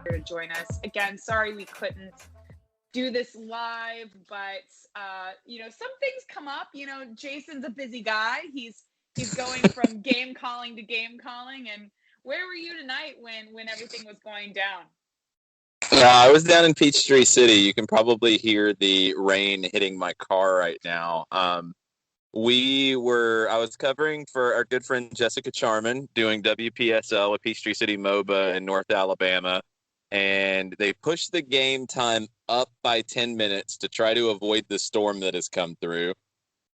To join us again. Sorry we couldn't do this live, but some things come up. Jason's a busy guy. He's going from game calling to game calling. And where were you tonight when everything was going down? I was down in Peachtree City. You can probably hear the rain hitting my car right now. I was covering for our good friend Jessica Charman doing WPSL at Peachtree City MOBA in North Alabama. And they pushed the game time up by 10 minutes to try to avoid the storm that has come through.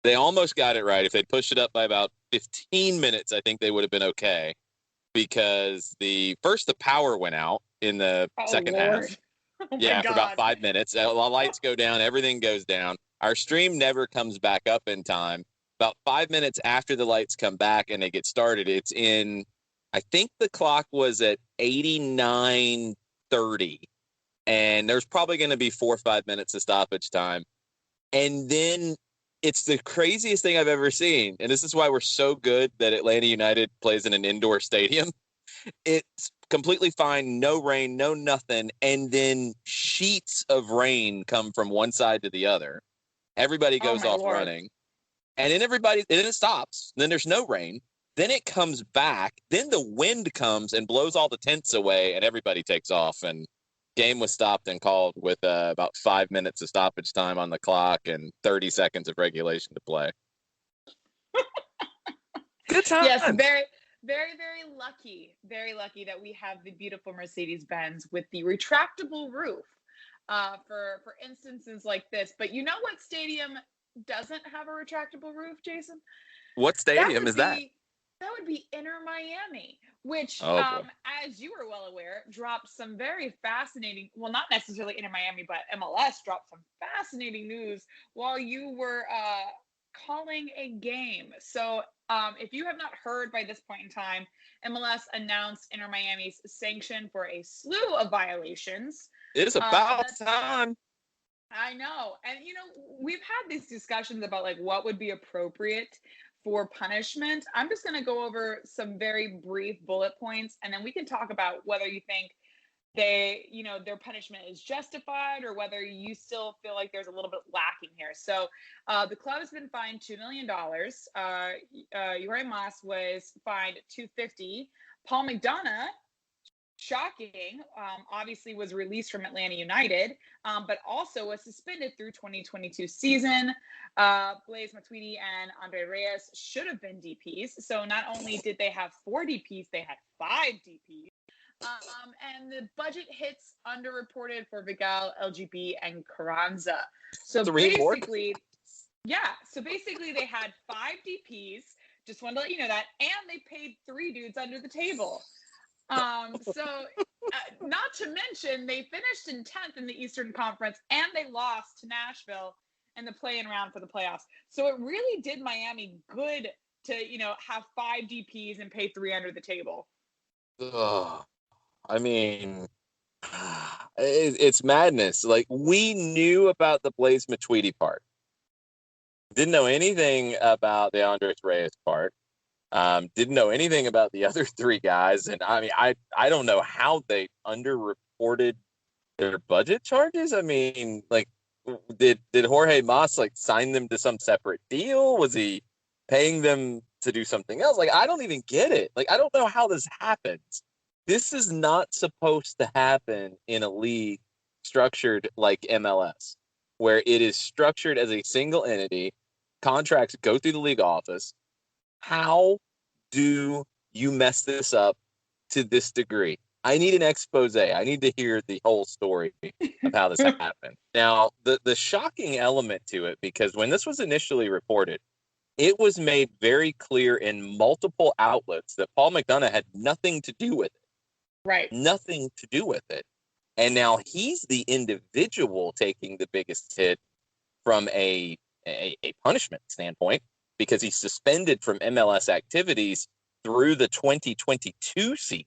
They almost got it right. If they'd pushed it up by about 15 minutes, I think they would have been okay. Because the power went out in the second half. Oh yeah, for about 5 minutes. The lights go down. Everything goes down. Our stream never comes back up in time. About 5 minutes after the lights come back and they get started, it's in, I think the clock was at 89:30, and there's probably going to be 4 or 5 minutes of stoppage time. And then it's the craziest thing I've ever seen. And this is why we're so good that Atlanta United plays in an indoor stadium. It's completely fine. No rain, no nothing. And then sheets of rain come from one side to the other. Everybody goes off running. And then it stops. Then there's no rain. Then it comes back. Then the wind comes and blows all the tents away, and everybody takes off. And game was stopped and called with about 5 minutes of stoppage time on the clock and 30 seconds of regulation to play. Good time. Yes, very, very, very lucky. Very lucky that we have the beautiful Mercedes-Benz with the retractable roof for instances like this. But you know what stadium doesn't have a retractable roof, Jason? What stadium is that? That would be Inter Miami, which, as you were well aware, dropped some very fascinating, well, not necessarily Inter Miami, but MLS dropped some fascinating news while you were calling a game. So if you have not heard by this point in time, MLS announced Inter Miami's sanction for a slew of violations. It's about time. I know. And, we've had these discussions about what would be appropriate for punishment. I'm just going to go over some very brief bullet points, and then we can talk about whether you think their punishment is justified or whether you still feel like there's a little bit lacking here. So the club has been fined $2 million. Jorge Mas was fined $250. Paul McDonough, shocking, obviously was released from Atlanta United, but also was suspended through 2022 season. Blaise Matuidi and Andre Reyes should have been DPs. So not only did they have 4 DPs, they had 5 DPs. And the budget hits underreported for Vigal, LGB, and Carranza. So basically, they had 5 DPs. Just wanted to let you know that, and they paid 3 dudes under the table. Not to mention they finished in 10th in the Eastern Conference, and they lost to Nashville in the play-in round for the playoffs. So it really did Miami good to, have 5 DPs and pay 3 under the table. I mean, it's madness. We knew about the Blaise Matuidi part. Didn't know anything about the Andres Reyes part. Didn't know anything about the other 3 guys. And I mean, I don't know how they underreported their budget charges. I mean, did Jorge Mas sign them to some separate deal? Was he paying them to do something else? I don't even get it. I don't know how this happens. This is not supposed to happen in a league structured like MLS, where it is structured as a single entity. Contracts go through the league office. How do you mess this up to this degree? I need an expose. I need to hear the whole story of how this happened. Now, the shocking element to it, because when this was initially reported, it was made very clear in multiple outlets that Paul McDonough had nothing to do with it. Right. Nothing to do with it. And now he's the individual taking the biggest hit from a punishment standpoint. because he's suspended from MLS activities through the 2022 season.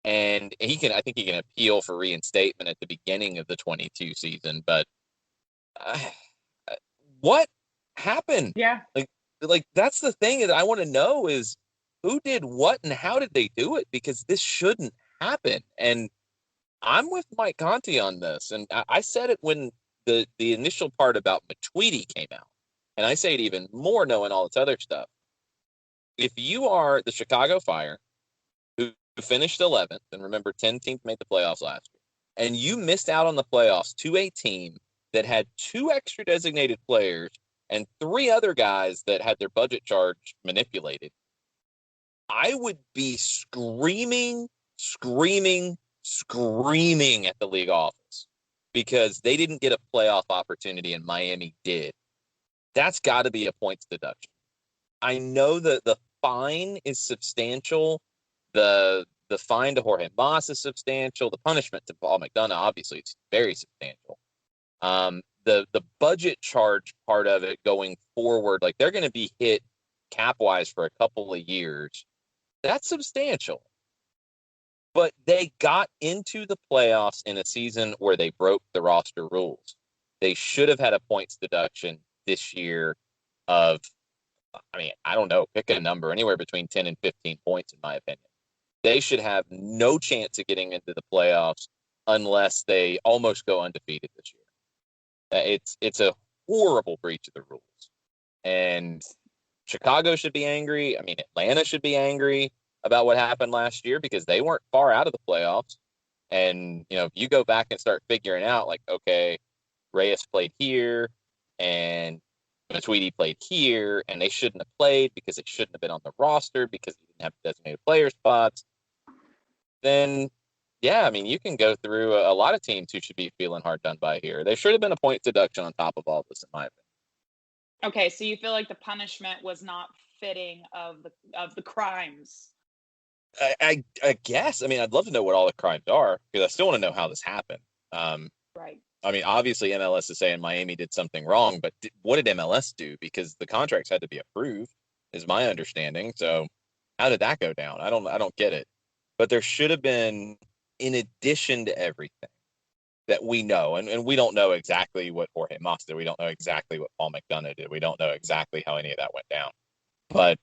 And I think he can appeal for reinstatement at the beginning of the 22 season. But what happened? Yeah. Like that's the thing that I want to know is who did what and how did they do it? Because this shouldn't happen. And I'm with Mike Conti on this. And I said it when the initial part about Matuidi came out. And I say it even more knowing all this other stuff. If you are the Chicago Fire, who finished 11th, and remember 10 teams made the playoffs last year, and you missed out on the playoffs to a team that had 2 extra designated players and 3 other guys that had their budget charge manipulated, I would be screaming at the league office because they didn't get a playoff opportunity and Miami did. That's got to be a points deduction. I know that the fine is substantial. The fine to Jorge Mas is substantial. The punishment to Paul McDonough, obviously, it's very substantial. The budget charge part of it going forward, like they're going to be hit cap-wise for a couple of years. That's substantial. But they got into the playoffs in a season where they broke the roster rules. They should have had a points deduction this year of, I mean, I don't know, pick a number, anywhere between 10 and 15 points, in my opinion. They should have no chance of getting into the playoffs unless they almost go undefeated this year. It's a horrible breach of the rules. And Chicago should be angry. I mean, Atlanta should be angry about what happened last year because they weren't far out of the playoffs. And, you know, if you go back and start figuring out, like, okay, Reyes played here and Matuidi played here, and they shouldn't have played because they shouldn't have been on the roster because they didn't have designated player spots, then, yeah, I mean, you can go through a lot of teams who should be feeling hard done by here. There should have been a point deduction on top of all this, in my opinion. Okay, so you feel like the punishment was not fitting of the crimes. I guess. I mean, I'd love to know what all the crimes are because I still want to know how this happened. Right. I mean, obviously MLS is saying Miami did something wrong, but what did MLS do? Because the contracts had to be approved, is my understanding. So how did that go down? I don't get it. But there should have been, in addition to everything that we know, and we don't know exactly what Jorge Mas did. We don't know exactly what Paul McDonough did. We don't know exactly how any of that went down. But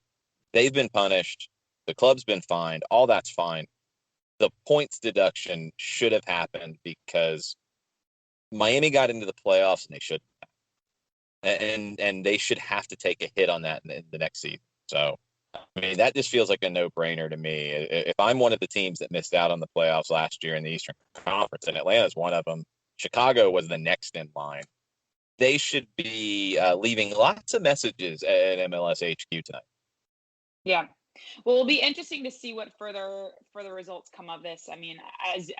they've been punished. The club's been fined. All that's fine. The points deduction should have happened because Miami got into the playoffs and they should have. And they should have to take a hit on that in the next season. So, I mean, that just feels like a no-brainer to me. If I'm one of the teams that missed out on the playoffs last year in the Eastern Conference, and Atlanta's one of them, Chicago was the next in line. They should be leaving lots of messages at MLS HQ tonight. Yeah. Well, it'll be interesting to see what further results come of this. I mean,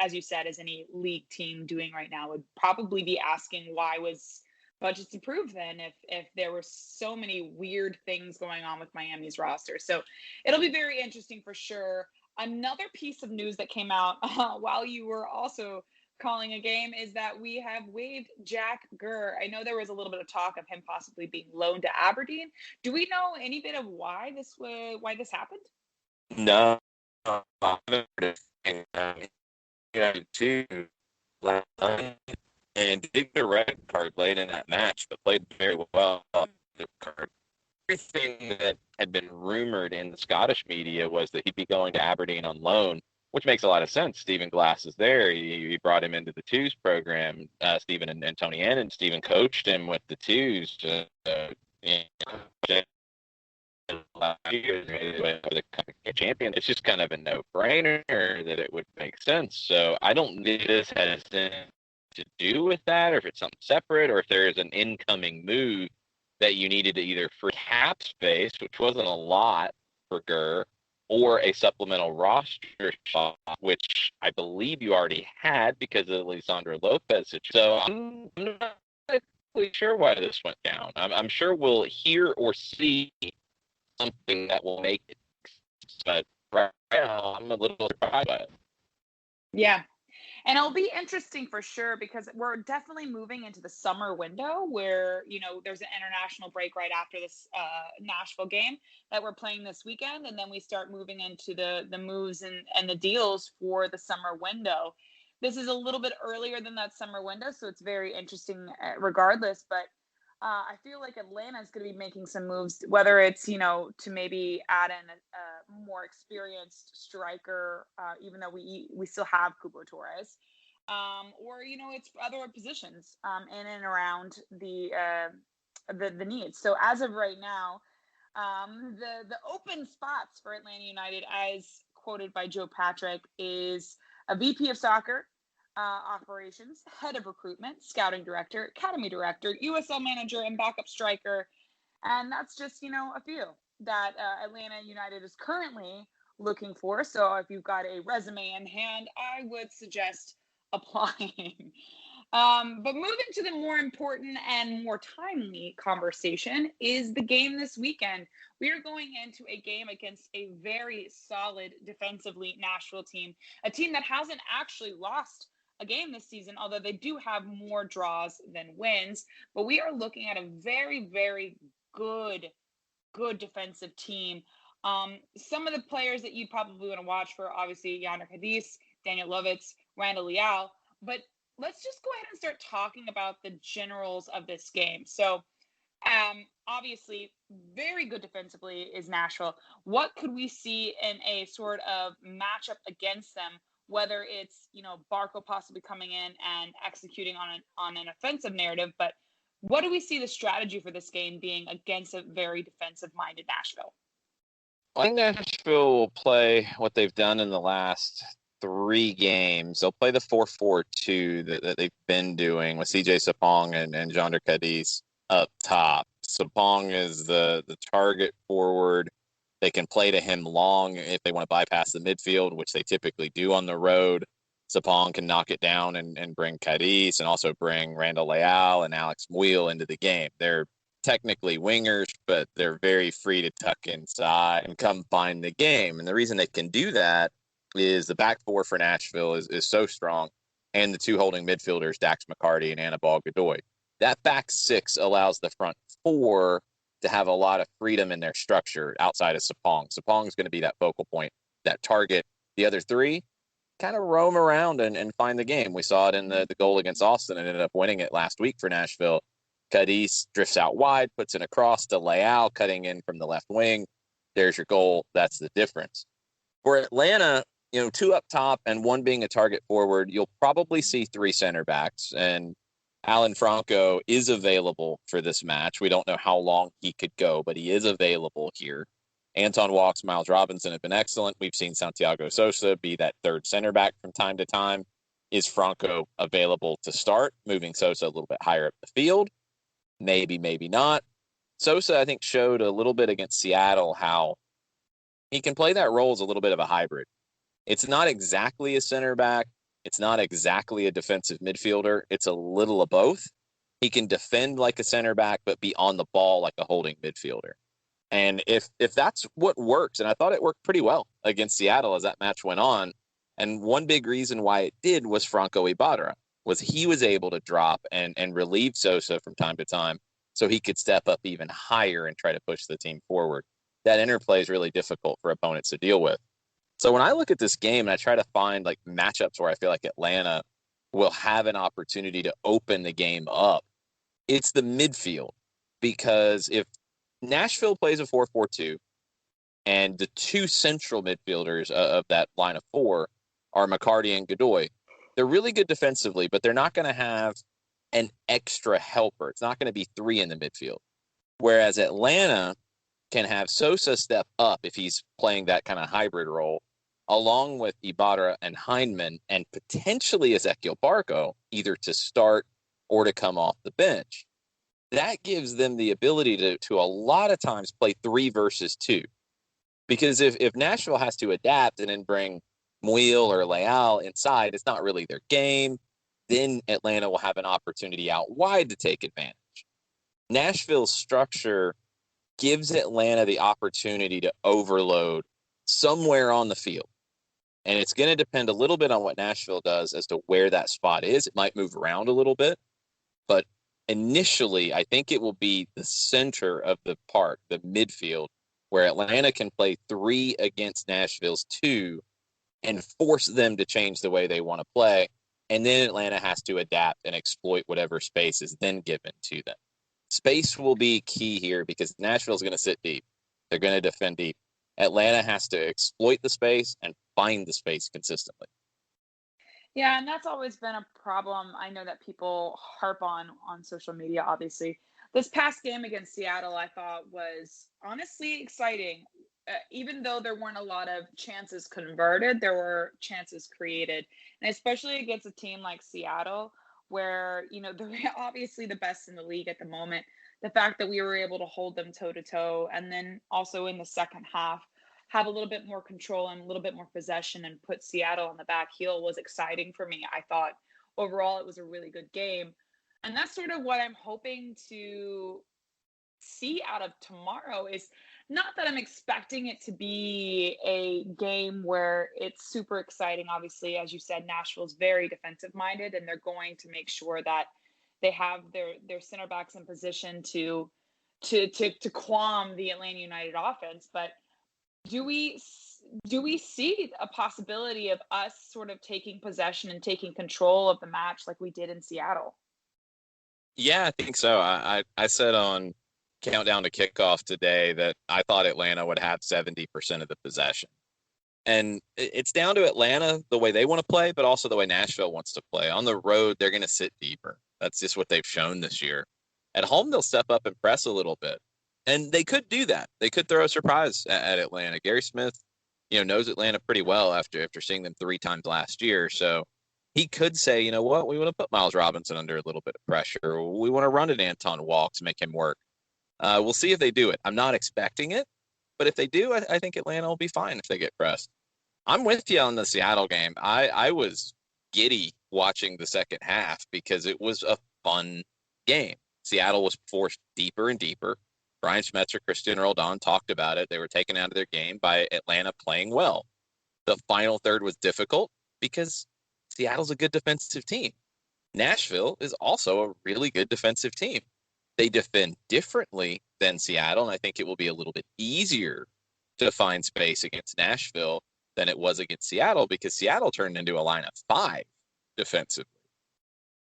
as you said, as any league team doing right now would probably be asking why was budgets approved then if there were so many weird things going on with Miami's roster. So it'll be very interesting for sure. Another piece of news that came out while you were also calling a game is that we have waived Jack Gurr. I know there was a little bit of talk of him possibly being loaned to Aberdeen. Do we know any bit of why this happened? No, I haven't heard of two last night and did get a red card late in that match, but played very well on the card. Everything that had been rumored in the Scottish media was that he'd be going to Aberdeen on loan, which makes a lot of sense. Stephen Glass is there. He brought him into the twos program. Stephen and Tony Annan. Stephen coached him with the twos. Champion. It's just kind of a no-brainer that it would make sense. So I don't think this has anything to do with that, or if it's something separate, or if there is an incoming move that you needed to either free cap space, which wasn't a lot for Gurr, or a supplemental roster spot, which I believe you already had because of the Lisandro Lopez situation. So I'm not exactly sure why this went down. I'm sure we'll hear or see something that will make it, but right now I'm a little surprised by it. Yeah. And it'll be interesting for sure because we're definitely moving into the summer window where, there's an international break right after this Nashville game that we're playing this weekend. And then we start moving into the moves and the deals for the summer window. This is a little bit earlier than that summer window, so it's very interesting regardless. But I feel like Atlanta is going to be making some moves, whether it's, to maybe add in a more experienced striker, even though we still have Cubo Torres, or, it's other positions in and around the needs. So as of right now, the open spots for Atlanta United, as quoted by Joe Patrick, is a VP of soccer, operations, head of recruitment, scouting director, academy director, USL manager, and backup striker. And that's just, a few that Atlanta United is currently looking for. So if you've got a resume in hand, I would suggest applying. But moving to the more important and more timely conversation is the game this weekend. We are going into a game against a very solid defensively Nashville team, a team that hasn't actually lost a game this season, although they do have more draws than wins. But we are looking at a very, very good defensive team. Some of the players that you probably want to watch for, obviously, Yonder Cadiz, Daniel Lovitz, Randall Leal. But let's just go ahead and start talking about the generals of this game. So, obviously, very good defensively is Nashville. What could we see in a sort of matchup against them? Whether it's, Barco possibly coming in and executing on an offensive narrative, but what do we see the strategy for this game being against a very defensive-minded Nashville? I think Nashville will play what they've done in the last 3 games. They'll play the 4-4-2 that they've been doing with CJ Sapong and Jonder Cadiz up top. Sapong is the target forward. They can play to him long if they want to bypass the midfield, which they typically do on the road. Sapong can knock it down and bring Cadiz and also bring Randall Leal and Alex Muil into the game. They're technically wingers, but they're very free to tuck inside and come find the game. And the reason they can do that is the back four for Nashville is so strong, and the 2 holding midfielders, Dax McCarty and Anibal Godoy. That back 6 allows the front 4 to have a lot of freedom in their structure outside of Sapong. Sapong is going to be that focal point, that target. The other 3 kind of roam around and find the game. We saw it in the goal against Austin and ended up winning it last week for Nashville. Cadiz drifts out wide, puts it across to Leal, cutting in from the left wing. There's your goal. That's the difference. For Atlanta, 2 up top and 1 being a target forward, you'll probably see 3 center backs. And Alan Franco is available for this match. We don't know how long he could go, but he is available here. Anton Walks, Miles Robinson have been excellent. We've seen Santiago Sosa be that 3rd center back from time to time. Is Franco available to start, moving Sosa a little bit higher up the field? Maybe, maybe not. Sosa, I think, showed a little bit against Seattle how he can play that role as a little bit of a hybrid. It's not exactly a center back. It's not exactly a defensive midfielder. It's a little of both. He can defend like a center back, but be on the ball like a holding midfielder. And if that's what works, and I thought it worked pretty well against Seattle as that match went on, and one big reason why it did was Franco Ibarra, was he was able to drop and relieve Sosa from time to time so he could step up even higher and try to push the team forward. That interplay is really difficult for opponents to deal with. So when I look at this game and I try to find like matchups where I feel like Atlanta will have an opportunity to open the game up, it's the midfield. Because if Nashville plays a 4-4-2 and the 2 central midfielders of that line of 4 are McCarty and Godoy, they're really good defensively, but they're not going to have an extra helper. It's not going to be 3 in the midfield. Whereas Atlanta can have Sosa step up if he's playing that kind of hybrid role, along with Ibarra and Hindman, and potentially Ezequiel Barco, either to start or to come off the bench. That gives them the ability to a lot of times play 3 versus 2. Because if Nashville has to adapt and then bring Muil or Leal inside, it's not really their game. Then Atlanta will have an opportunity out wide to take advantage. Nashville's structure gives Atlanta the opportunity to overload somewhere on the field. And it's going to depend a little bit on what Nashville does as to where that spot is. It might move around a little bit, but initially, I think it will be the center of the park, the midfield, where Atlanta can play 3 against Nashville's 2 and force them to change the way they want to play. And then Atlanta has to adapt and exploit whatever space is then given to them. Space will be key here because Nashville's going to sit deep. They're going to defend deep. Atlanta has to exploit the space and find the space consistently. Yeah, and that's always been a problem. I know that people harp on social media, obviously. This past game against Seattle, I thought was honestly exciting. Even though there weren't a lot of chances converted, there were chances created. And especially against a team like Seattle, where, they're obviously the best in the league at the moment. The fact that we were able to hold them toe to toe, and then also in the second half, have a little bit more control and a little bit more possession and put Seattle on the back heel was exciting for me. I thought overall it was a really good game. And that's sort of what I'm hoping to see out of tomorrow. Is not that I'm expecting it to be a game where it's super exciting. Obviously, as you said, Nashville's very defensive minded, and they're going to make sure that they have their center backs in position to qualm the Atlanta United offense. But do we see a possibility of us sort of taking possession and taking control of the match like we did in Seattle? Yeah, I think so. I said on Countdown to Kickoff today that I thought Atlanta would have 70% of the possession. And it's down to Atlanta, the way they want to play, but also the way Nashville wants to play. On the road, they're going to sit deeper. That's just what they've shown this year. At home, they'll step up and press a little bit. And they could do that. They could throw a surprise at Atlanta. Gary Smith, knows Atlanta pretty well after seeing them 3 times last year. So he could say, you know what, we want to put Miles Robinson under a little bit of pressure. We want to run at Anton Walk to make him work. We'll see if they do it. I'm not expecting it, but if they do, I think Atlanta will be fine if they get pressed. I'm with you on the Seattle game. I was giddy watching the second half because it was a fun game. Seattle was forced deeper and deeper. Brian Schmetzer, Christian Roldan talked about it. They were taken out of their game by Atlanta playing well. The final third was difficult because Seattle's a good defensive team. Nashville is also a really good defensive team. They defend differently than Seattle, and I think it will be a little bit easier to find space against Nashville than it was against Seattle because Seattle turned into a line of 5 defensively.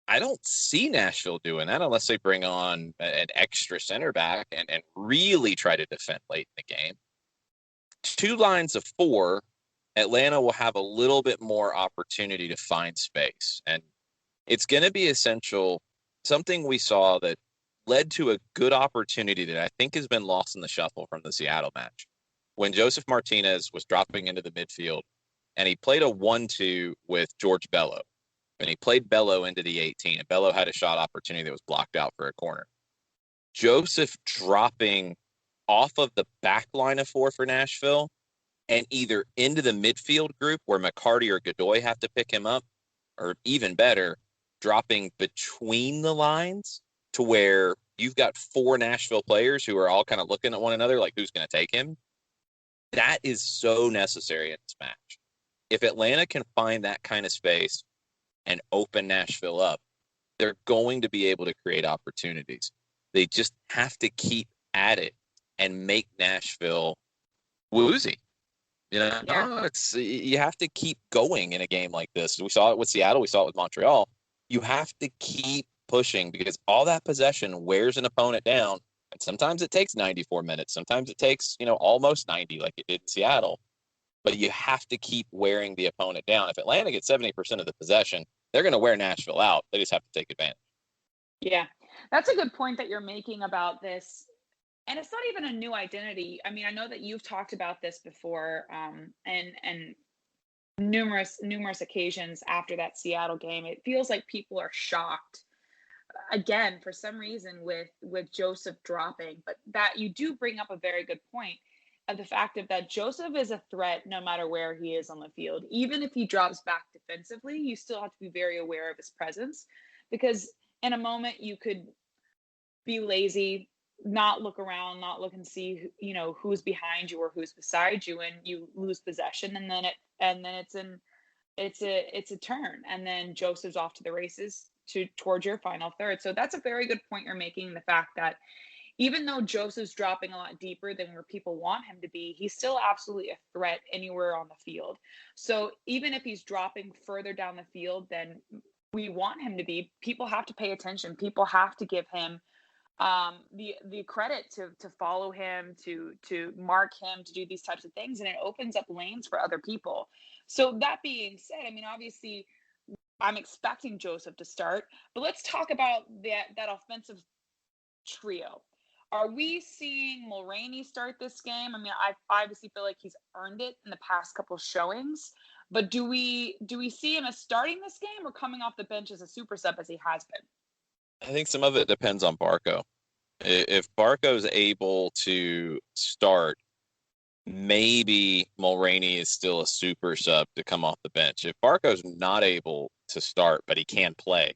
I don't see Nashville doing that unless they bring on an extra center back and really try to defend late in the game. 2 lines of 4, Atlanta will have a little bit more opportunity to find space. And it's going to be essential. Something we saw that led to a good opportunity that I think has been lost in the shuffle from the Seattle match. When Joseph Martinez was dropping into the midfield and he played a 1-2 with George Bello. And he played Bello into the 18, and Bello had a shot opportunity that was blocked out for a corner. Joseph dropping off of the back line of 4 for Nashville and either into the midfield group where McCarty or Godoy have to pick him up, or even better, dropping between the lines to where you've got 4 Nashville players who are all kind of looking at one another like who's going to take him. That is so necessary in this match. If Atlanta can find that kind of space and open Nashville up, they're going to be able to create opportunities. They just have to keep at it and make Nashville woozy. You have to keep going in a game like this. We saw it with Seattle. We saw it with Montreal. You have to keep pushing because all that possession wears an opponent down. And sometimes it takes 94 minutes. Sometimes it takes, almost 90 like it did in Seattle. But you have to keep wearing the opponent down. If Atlanta gets 70% of the possession, they're going to wear Nashville out. They just have to take advantage. Yeah, that's a good point that you're making about this. And it's not even a new identity. I mean, I know that you've talked about this before, and numerous occasions after that Seattle game. It feels like people are shocked again for some reason with Joseph dropping. But that you do bring up a very good point of the fact of that Joseph is a threat no matter where he is on the field. Even if he drops back defensively, you still have to be very aware of his presence because in a moment you could be lazy, not look around, not look and see, who's behind you or who's beside you, and you lose possession. And then and then it's a turn, and then Joseph's off to the races towards your final third. So that's a very good point you're making. The fact that even though Joseph's dropping a lot deeper than where people want him to be, he's still absolutely a threat anywhere on the field. So even if he's dropping further down the field than we want him to be, people have to pay attention. People have to give him the credit to follow him, to mark him, to do these types of things, and it opens up lanes for other people. So that being said, I mean, obviously, I'm expecting Joseph to start, but let's talk about that offensive trio. Are we seeing Mulroney start this game? I mean, I obviously feel like he's earned it in the past couple showings, but do we see him as starting this game or coming off the bench as a super sub as he has been? I think some of it depends on Barco. If Barco's able to start, maybe Mulroney is still a super sub to come off the bench. If Barco's not able to start, but he can play,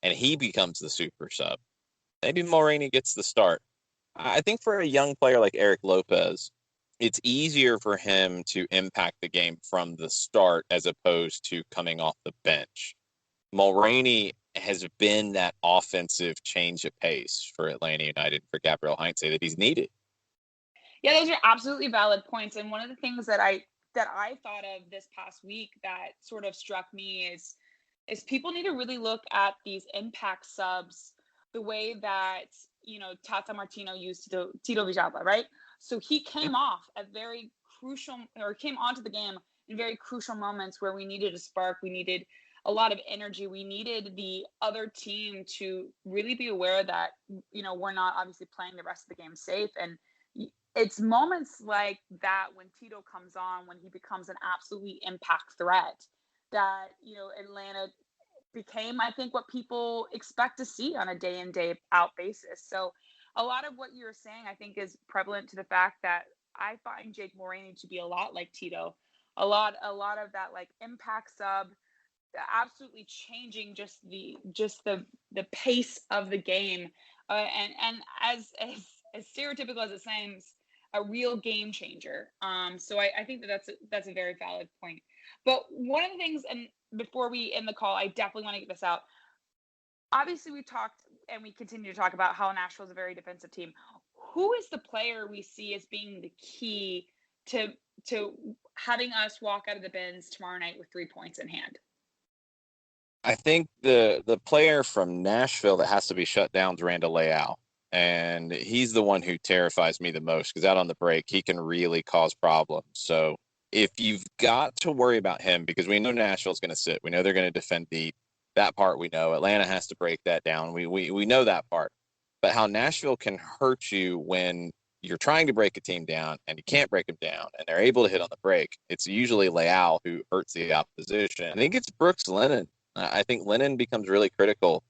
and he becomes the super sub, maybe Mulroney gets the start. I think for a young player like Eric Lopez, it's easier for him to impact the game from the start as opposed to coming off the bench. Mulroney has been that offensive change of pace for Atlanta United, for Gabriel Heinze, that he's needed. Yeah, those are absolutely valid points. And one of the things that I thought of this past week that sort of struck me is people need to really look at these impact subs the way that, Tata Martino used to Tito Villalba, right? So he came off at very crucial, or came onto the game in very crucial moments where we needed a spark, we needed a lot of energy, we needed the other team to really be aware that, we're not obviously playing the rest of the game safe. And it's moments like that when Tito comes on, when he becomes an absolutely impact threat, that, Atlanta became, I think, what people expect to see on a day in, day out basis. So a lot of what you're saying, I think, is prevalent to the fact that I find Jake Mulroney to be a lot like Tito, a lot of that like impact sub, absolutely changing just the pace of the game, and as stereotypical as it seems, a real game changer. So I think that's a very valid point. But one of the things, and before we end the call, I definitely want to get this out. Obviously, we talked and we continue to talk about how Nashville is a very defensive team. Who is the player we see as being the key to having us walk out of the bins tomorrow night with 3 points in hand? I think the player from Nashville that has to be shut down is Randall Leal. And he's the one who terrifies me the most because out on the break, he can really cause problems. So if you've got to worry about him, because we know Nashville's going to sit, we know they're going to defend deep. That part we know. Atlanta has to break that down. We know that part. But how Nashville can hurt you when you're trying to break a team down and you can't break them down and they're able to hit on the break, it's usually Leal who hurts the opposition. I think it's Brooks Lennon. I think Lennon becomes really critical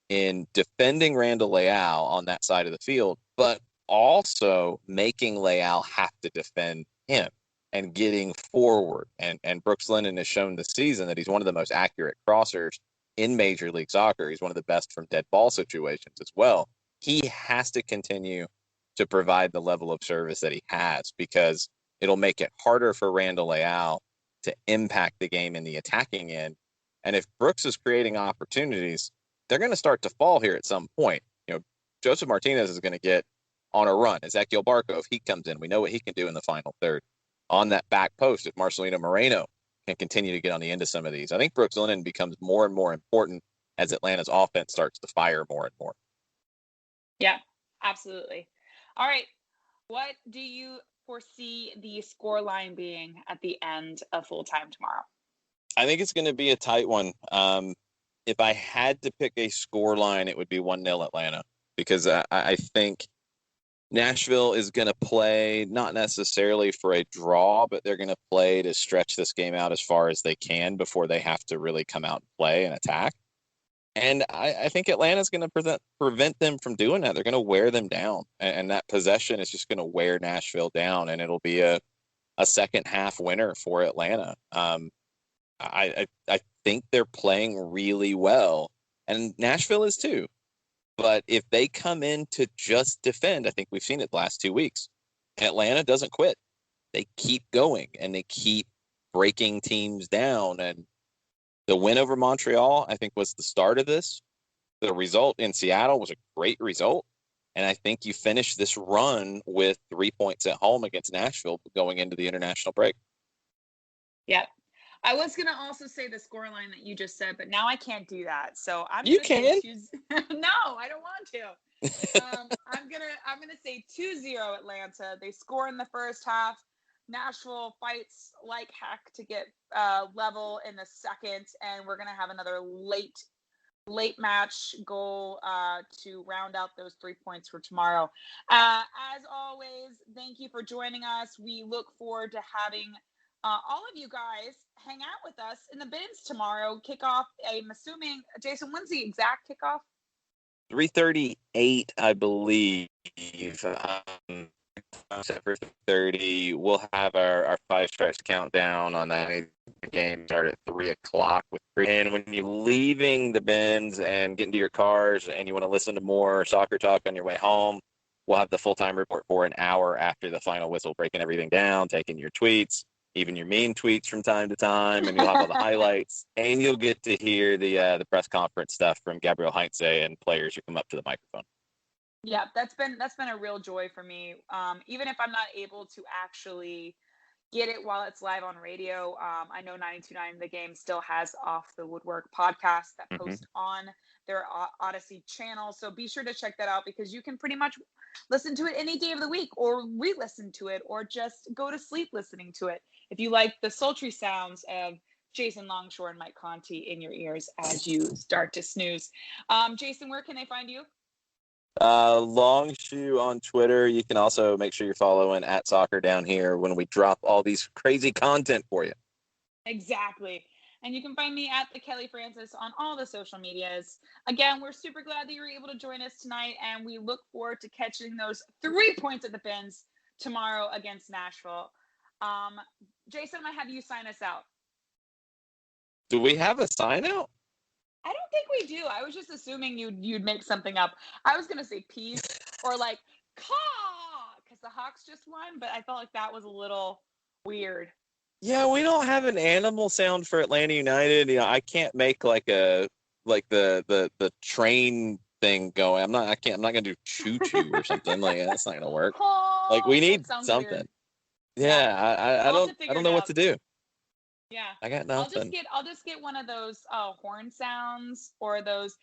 in defending Randall Leal on that side of the field, but also making Leal have to defend him and getting forward. And Brooks Lennon has shown this season that he's one of the most accurate crossers in Major League Soccer. He's one of the best from dead ball situations as well. He has to continue to provide the level of service that he has because it'll make it harder for Randall Leal to impact the game in the attacking end. And if Brooks is creating opportunities, they're going to start to fall here at some point. Joseph Martinez is going to get on a run. Ezequiel Barco, if he comes in, we know what he can do in the final third. On that back post, if Marcelino Moreno can continue to get on the end of some of these, I think Brooks Lennon becomes more and more important as Atlanta's offense starts to fire more and more. Yeah, absolutely. All right. What do you foresee the score line being at the end of full time tomorrow? I think it's going to be a tight one. If I had to pick a score line, it would be 1-0 Atlanta because I think Nashville is going to play not necessarily for a draw, but they're going to play to stretch this game out as far as they can before they have to really come out and play and attack. And I think Atlanta's going to prevent them from doing that. They're going to wear them down, and that possession is just going to wear Nashville down, and it'll be a second half winner for Atlanta. I think they're playing really well, and Nashville is too. But if they come in to just defend, I think we've seen it the last 2 weeks. Atlanta doesn't quit. They keep going, and they keep breaking teams down. And the win over Montreal, I think, was the start of this. The result in Seattle was a great result. And I think you finish this run with 3 points at home against Nashville going into the international break. Yeah. I was going to also say the scoreline that you just said, but now I can't do that. So I'm You going to can. No, I don't want to. I'm gonna say 2-0 Atlanta. They score in the first half. Nashville fights like heck to get level in the second, and we're gonna have another late match goal to round out those 3 points for tomorrow. As always, thank you for joining us. We look forward to having all of you guys hang out with us in the bins tomorrow. Kickoff, I'm assuming, Jason, when's the exact kickoff? 3:38, I believe. Set for 30. We'll have our five strikes countdown on that. The game start at 3:00 with and when you're leaving the bins and getting to your cars and you want to listen to more soccer talk on your way home, we'll have the full-time report for an hour after the final whistle, breaking everything down, taking your tweets, even your mean tweets from time to time, and you'll have all the highlights, and you'll get to hear the press conference stuff from Gabriel Heinze and players who come up to the microphone. Yeah, that's been a real joy for me. Even if I'm not able to actually get it while it's live on radio, I know 92.9 The Game still has Off the Woodwork podcast that post on their Odyssey channel. So be sure to check that out, because you can pretty much listen to it any day of the week, or re-listen to it, or just go to sleep listening to it if you like the sultry sounds of Jason Longshore and Mike Conti in your ears as you start to snooze. Jason, where can they find you? Longshoe on Twitter. You can also make sure you're following at Soccer Down Here when we drop all these crazy content for you. Exactly. And you can find me at the Kelly Francis on all the social medias. Again, we're super glad that you were able to join us tonight, and we look forward to catching those 3 points at the bins tomorrow against Nashville. Jason, I'm going to have you sign us out. Do we have a sign out? I don't think we do. I was just assuming you'd make something up. I was going to say peace or like caw, because the Hawks just won, but I felt like that was a little weird. Yeah, we don't have an animal sound for Atlanta United. You know, I can't make like the train thing going. I'm not gonna do choo choo or something. Like that's not gonna work. Oh, like we need something. Weird. Yeah, I don't know what to do. Yeah, I got nothing. I'll just get one of those horn sounds or those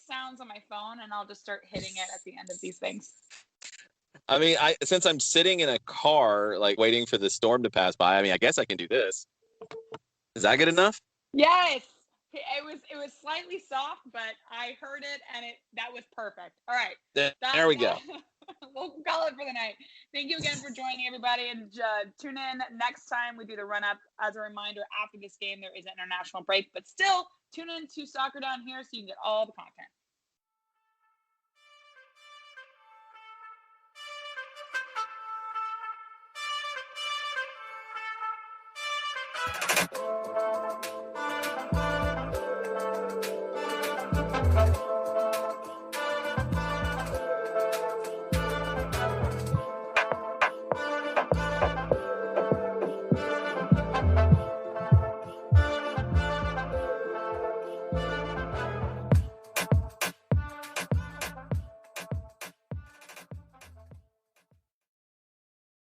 sounds on my phone, and I'll just start hitting it at the end of these things. I mean, since I'm sitting in a car, like waiting for the storm to pass by, I mean, I guess I can do this. Is that good enough? Yes. It was slightly soft, but I heard it, and that was perfect. All right. There we go. We'll call it for the night. Thank you again for joining, everybody, and tune in next time we do the run-up. As a reminder, after this game, there is an international break, but still tune in to Soccer Down Here so you can get all the content.